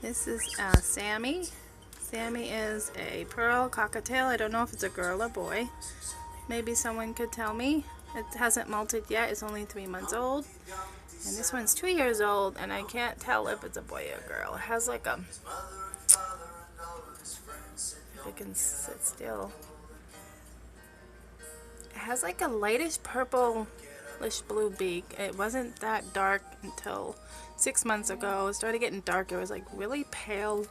This is Sammy. Sammy is a pearl cockatiel. I don't know if it's a girl or boy. Maybe someone could tell me. It hasn't molted yet. It's only 3 months old. And this one's 2 years old, and I can't tell if it's a boy or a girl. It has like a... If it can sit still. It has like a lightish purplish blue beak. It wasn't that dark until 6 months ago. It started getting darker. It was like really pale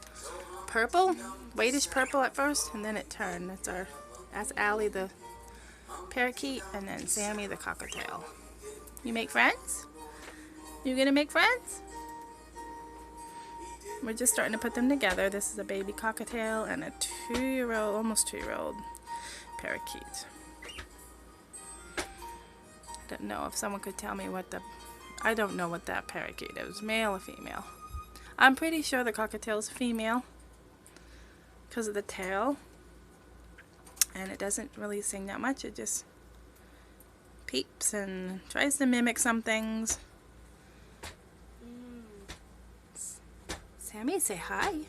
purple, whitish purple at first, and then it turned. That's Allie the parakeet, and then Sammy the cockatiel. You make friends? You gonna make friends? We're just starting to put them together. This is a baby cockatiel and a 2-year-old, almost 2-year-old parakeet. I don't know if someone could tell me I don't know what that parakeet is, male or female. I'm pretty sure the cockatiel is female because of the tail, and it doesn't really sing that much. It just peeps and tries to mimic some things. Sammy, say hi.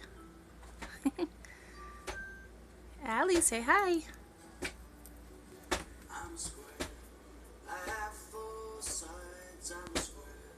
Allie, say hi.